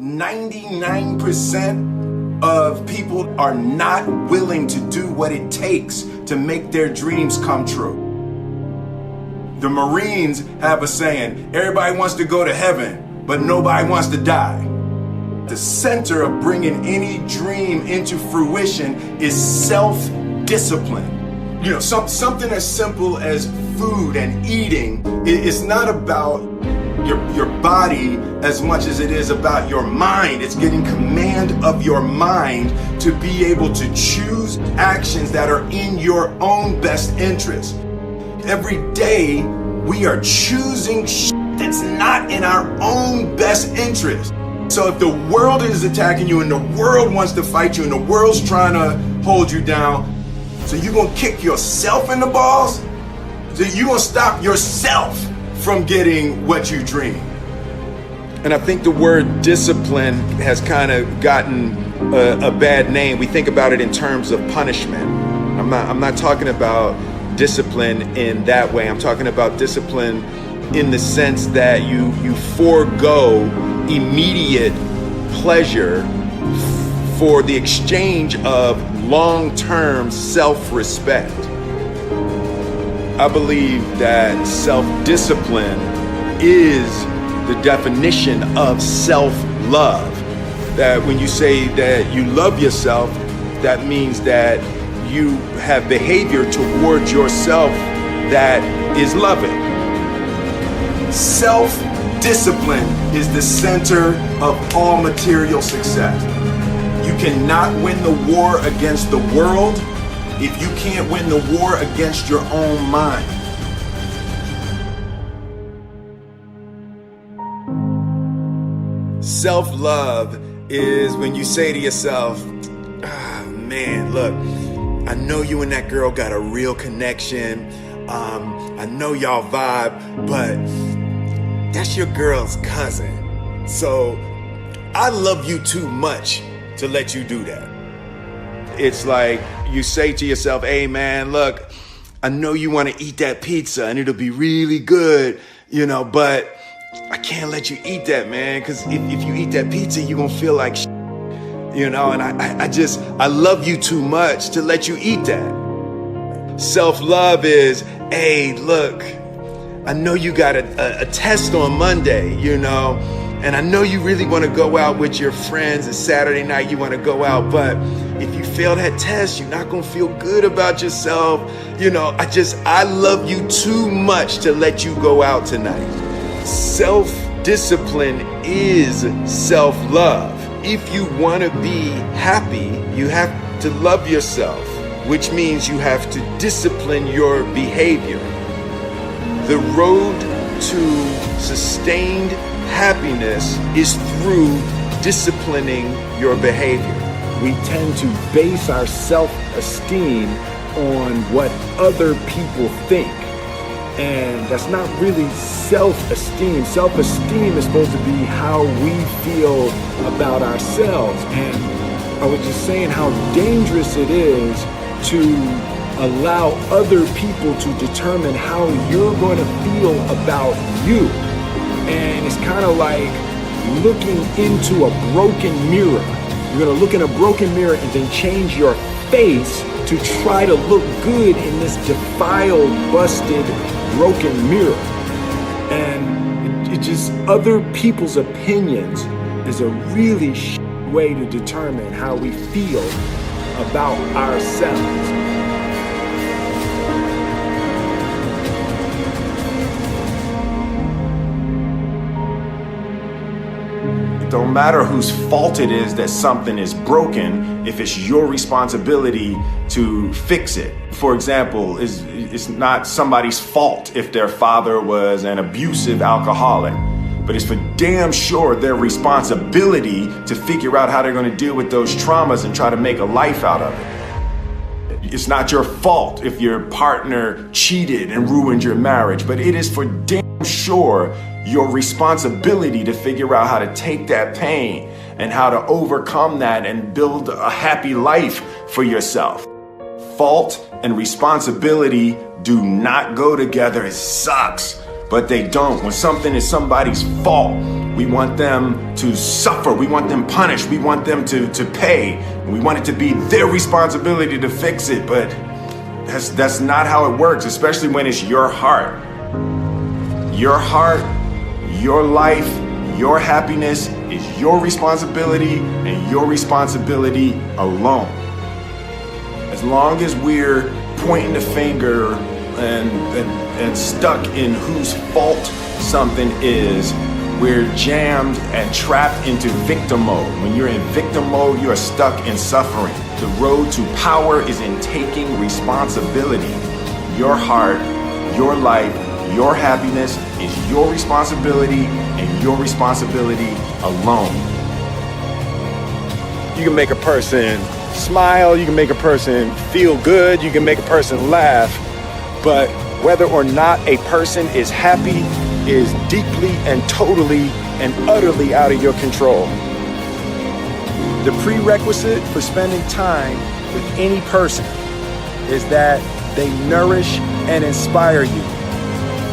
99% of people are not willing to do what it takes to make their dreams come true. The Marines have a saying, everybody wants to go to heaven, but nobody wants to die. The center of bringing any dream into fruition is self-discipline. You know, something as simple as food and eating. It's not about your body as much as it is about your mind. It's getting command of your mind to be able to choose actions that are in your own best interest. Every day we are choosing that's not in our own best interest. So if the world is attacking you and the world wants to fight you and the world's trying to hold you down, so you're gonna kick yourself in the balls? So you're gonna stop yourself from getting what you dream. And I think the word discipline has kind of gotten a bad name. We think about it in terms of punishment. I'm not talking about discipline in that way. I'm talking about discipline in the sense that you forego immediate pleasure for the exchange of long-term self-respect. I believe that self-discipline is the definition of self-love. That when you say that you love yourself, that means that you have behavior towards yourself that is loving. Self-discipline is the center of all material success. You cannot win the war against the world if you can't win the war against your own mind. Self-love is when you say to yourself, man, look, I know you and that girl got a real connection. I know y'all vibe, but that's your girl's cousin. So I love you too much to let you do that. It's like you say to yourself, hey man, look, I know you want to eat that pizza and it'll be really good, but I can't let you eat that, man, because if you eat that pizza, you're going to feel like shit, and I love you too much to let you eat that. Self-love is, hey, look, I know you got a test on Monday, and I know you really want to go out with your friends and Saturday night you want to go out, but if you fail that test, you're not going to feel good about yourself. I love you too much to let you go out tonight. Self-discipline is self-love. If you want to be happy, you have to love yourself, which means you have to discipline your behavior. The road to sustained happiness is through disciplining your behavior. We tend to base our self-esteem on what other people think. And that's not really self-esteem. Self-esteem is supposed to be how we feel about ourselves. And I was just saying how dangerous it is to allow other people to determine how you're going to feel about you. And it's kind of like looking into a broken mirror. You're going to look in a broken mirror and then change your face to try to look good in this defiled, busted, broken mirror. And it just, other people's opinions is a really way to determine how we feel about ourselves. It don't matter whose fault it is that something is broken if it's your responsibility to fix it. For example, it's not somebody's fault if their father was an abusive alcoholic, but it's for damn sure their responsibility to figure out how they're going to deal with those traumas and try to make a life out of it. It's not your fault if your partner cheated and ruined your marriage, but it is for damn sure your responsibility to figure out how to take that pain and how to overcome that and build a happy life for yourself. Fault and responsibility do not go together. It sucks, but they don't. When something is somebody's fault, we want them to suffer. We want them punished. We want them to pay. We want it to be their responsibility to fix it, but that's not how it works, especially when it's your heart. Your heart, your life, your happiness is your responsibility and your responsibility alone. As long as we're pointing the finger and stuck in whose fault something is, we're jammed and trapped into victim mode. When you're in victim mode, you are stuck in suffering. The road to power is in taking responsibility. Your heart, your life, your happiness is your responsibility and your responsibility alone. You can make a person smile, you can make a person feel good, you can make a person laugh, but whether or not a person is happy is deeply and totally and utterly out of your control. The prerequisite for spending time with any person is that they nourish and inspire you.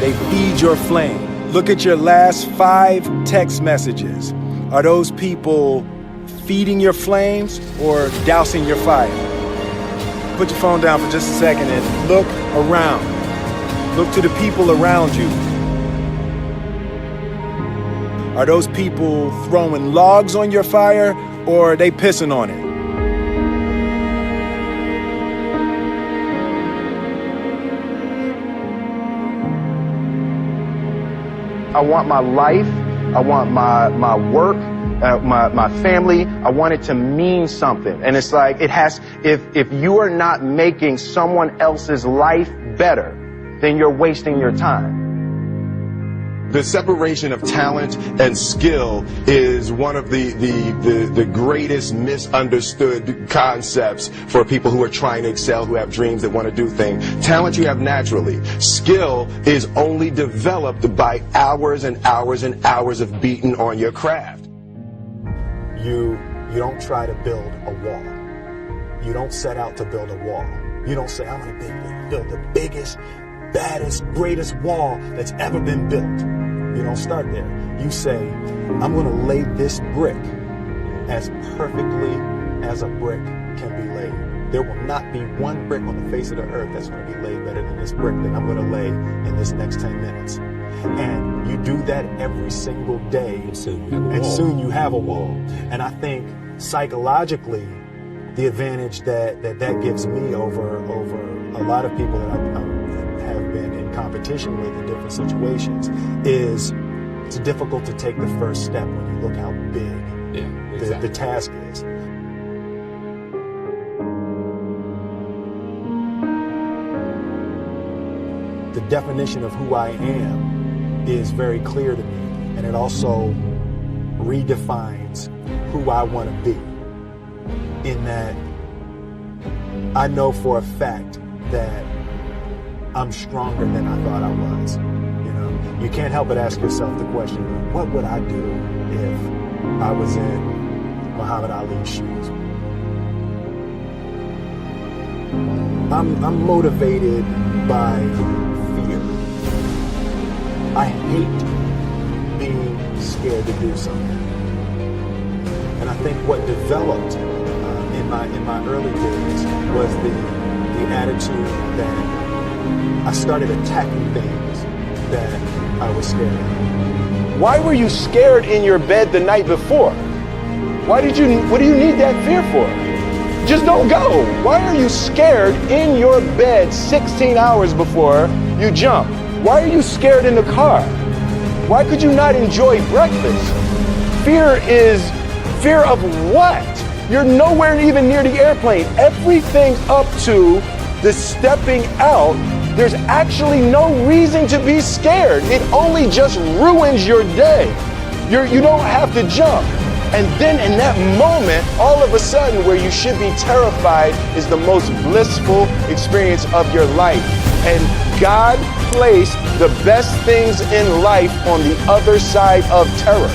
They feed your flame. Look at your last 5 text messages. Are those people feeding your flames or dousing your fire? Put your phone down for just a second and look around. Look to the people around you. Are those people throwing logs on your fire or are they pissing on it? I want my life, I want my work, my family, I want it to mean something. And it's like, if you are not making someone else's life better, then you're wasting your time. The separation of talent and skill is one of the greatest misunderstood concepts for people who are trying to excel, who have dreams, that want to do things. Talent you have naturally. Skill is only developed by hours and hours and hours of beating on your craft. You don't try to build a wall. You don't set out to build a wall. You don't say, I'm going to build the biggest, baddest, greatest wall that's ever been built. You don't start there. You say, I'm going to lay this brick as perfectly as a brick can be laid. There will not be one brick on the face of the earth that's going to be laid better than this brick that I'm going to lay in this next 10 minutes. And you do that every single day, and soon you have a wall. And I think psychologically, the advantage that gives me over a lot of people that I have been in competition with in different situations is it's difficult to take the first step when you look how big the task is. The definition of who I am is very clear to me, and it also redefines who I want to be, in that I know for a fact that I'm stronger than I thought I was. You know, you can't help but ask yourself the question, what would I do if I was in Muhammad Ali's shoes? I'm motivated by fear. I hate being scared to do something. And I think what developed in my early days was the attitude that I started attacking things that I was scared of. Why were you scared in your bed the night before? What do you need that fear for? Just don't go. Why are you scared in your bed 16 hours before you jump? Why are you scared in the car? Why could you not enjoy breakfast? Fear of what? You're nowhere even near the airplane. Everything up to the stepping out, there's actually no reason to be scared. It only just ruins your day. You don't have to jump. And then in that moment, all of a sudden, where you should be terrified is the most blissful experience of your life. And God placed the best things in life on the other side of terror.